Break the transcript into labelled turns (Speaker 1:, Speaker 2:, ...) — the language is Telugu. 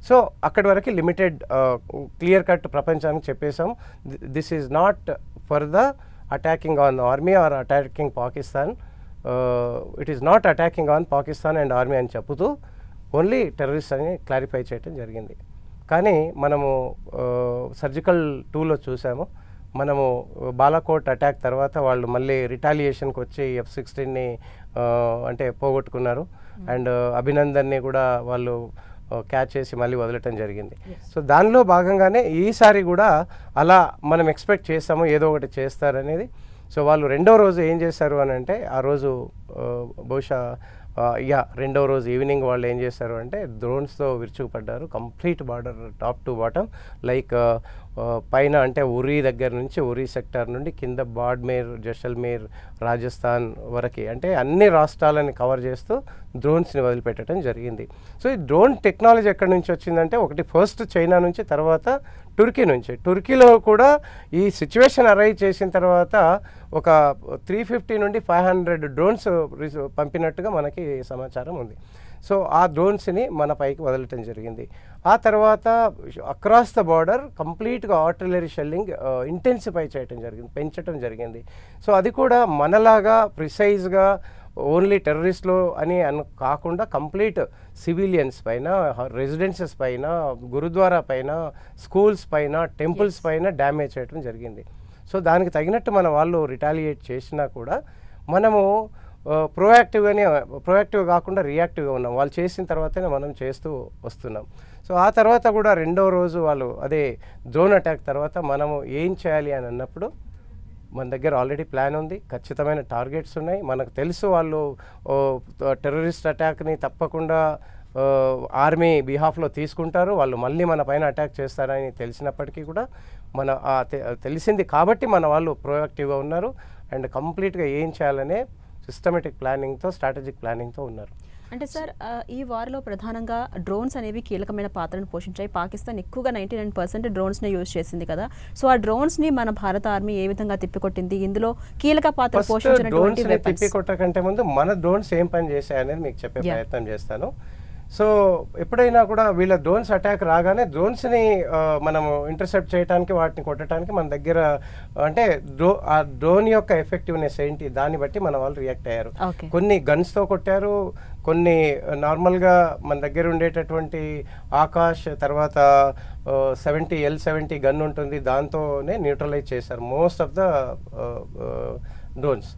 Speaker 1: సో అక్కడి వరకు లిమిటెడ్ క్లియర్ కట్ ప్రపంచానికి చెప్పేశాం. This is not for the attacking on army or attacking Pakistan, it is not attacking on Pakistan and army అని చెబుతూ ఓన్లీ టెర్రరిస్ట్ అని క్లారిఫై చేయడం జరిగింది. కానీ మనము సర్జికల్ టూలో చూసాము, మనము బాలాకోట్ అటాక్ తర్వాత వాళ్ళు మళ్ళీ రిటాలియేషన్కి వచ్చి F-16ని అంటే పోగొట్టుకున్నారు. అండ్ అభినందన్ని కూడా వాళ్ళు క్యాచ్ చేసి మళ్ళీ వదలటం జరిగింది. సో దానిలో భాగంగానే ఈసారి కూడా అలా మనం ఎక్స్పెక్ట్ చేస్తాము ఏదో ఒకటి చేస్తారనేది. సో వాళ్ళు రెండో రోజు ఏం చేశారు అని అంటే, ఆ రోజు బహుశా రెండవ రోజు ఈవినింగ్ వాళ్ళు ఏం చేశారు అంటే డ్రోన్స్తో విరుచుకుపడ్డారు complete border top to bottom. Like పైన అంటే ఉరీ దగ్గర నుంచి ఉరీ సెక్టార్ నుండి కింద బాడ్మేర్, జైసల్మేర్, రాజస్థాన్ వరకు అంటే అన్ని రాష్ట్రాలని కవర్ చేస్తూ డ్రోన్స్ని వదిలిపెట్టడం జరిగింది. సో ఈ డ్రోన్ టెక్నాలజీ ఎక్కడి నుంచి వచ్చిందంటే, ఒకటి ఫస్ట్ చైనా నుంచి, తర్వాత టర్కీ నుంచి. టర్కీలో కూడా ఈ సిచ్యువేషన్ అరైవ్ చేసిన తర్వాత ఒక 350 నుండి 500 డ్రోన్స్ పంపినట్టుగా మనకి సమాచారం ఉంది. సో ఆ డ్రోన్స్ని మన పైకి వదలటం జరిగింది. ఆ తర్వాత అక్రాస్ ద బార్డర్ కంప్లీట్గా ఆర్టిలరీ షెల్లింగ్ ఇంటెన్సిఫై చేయటం జరిగింది, పెంచడం జరిగింది. సో అది కూడా మనలాగా ప్రిసైజ్గా ఓన్లీ టెర్రరిస్ట్లో అని కాకుండా కంప్లీట్ సివిలియన్స్ పైన, రెసిడెన్సెస్ పైన, గురుద్వారా పైన, స్కూల్స్ పైన, టెంపుల్స్ పైన డ్యామేజ్ చేయడం జరిగింది. సో దానికి తగినట్టు మన వాళ్ళు రిటాలియేట్ చేసినా కూడా మనము ప్రొయాక్టివ్ కాకుండా రియాక్టివ్గా ఉన్నాం. వాళ్ళు చేసిన తర్వాతనే మనం చేస్తూ వస్తున్నాం. సో ఆ తర్వాత కూడా రెండో రోజు వాళ్ళు అదే డ్రోన్ అటాక్ తర్వాత మనము ఏం చేయాలి అని అన్నప్పుడు మన దగ్గర ఆల్రెడీ ప్లాన్ ఉంది, ఖచ్చితమైన టార్గెట్స్ ఉన్నాయి. మనకు తెలుసు వాళ్ళు టెర్రరిస్ట్ అటాక్ని తప్పకుండా ఆర్మీ బిహాఫ్లో తీసుకుంటారు, వాళ్ళు మళ్ళీ మన పైన అటాక్ చేస్తారని తెలిసినప్పటికీ కూడా తెలిసింది కాబట్టి మన వాళ్ళు ప్రొయాక్టివ్గా ఉన్నారు. అండ్ కంప్లీట్గా ఏం చేయాలనే సిస్టమేటిక్ ప్లానింగ్తో, స్ట్రాటజిక్ ప్లానింగ్తో ఉన్నారు.
Speaker 2: అంటే సార్, ఈ వార్లో ప్రధానంగా డ్రోన్స్ అనేవి కీలకమైన పాత్రను పోషించాయి. పాకిస్తాన్ ఎక్కువగా 99% డ్రోన్స్ని యూజ్ చేసింది కదా. సో ఆ డ్రోన్స్ని మన భారత ఆర్మీ ఏ విధంగా తిప్పికొట్టింది, ఇందులో కీలక పాత్ర పోషించినటువంటి
Speaker 1: తిప్పికొట్టకంటే ముందు మన డ్రోన్స్ ఏం పని చేశాయనేది మీకు చెప్పే ప్రయత్నం చేస్తాను. సో ఎప్పుడైనా కూడా వీళ్ళ డ్రోన్స్ అటాక్ రాగానే డ్రోన్స్ని మనము ఇంటర్సెప్ట్ చేయడానికి, వాటిని కొట్టడానికి మన దగ్గర అంటే ఆ డ్రోన్ యొక్క ఎఫెక్టివ్నెస్ ఏంటి దాన్ని బట్టి మన వాళ్ళు రియాక్ట్ అయ్యారు. కొన్ని గన్స్తో కొట్టారు, కొన్ని నార్మల్గా మన దగ్గర ఉండేటటువంటి ఆకాష్, తర్వాత L70 గన్ ఉంటుంది, దాంతోనే న్యూట్రలైజ్ చేశారు మోస్ట్ ఆఫ్ ద డ్రోన్స్.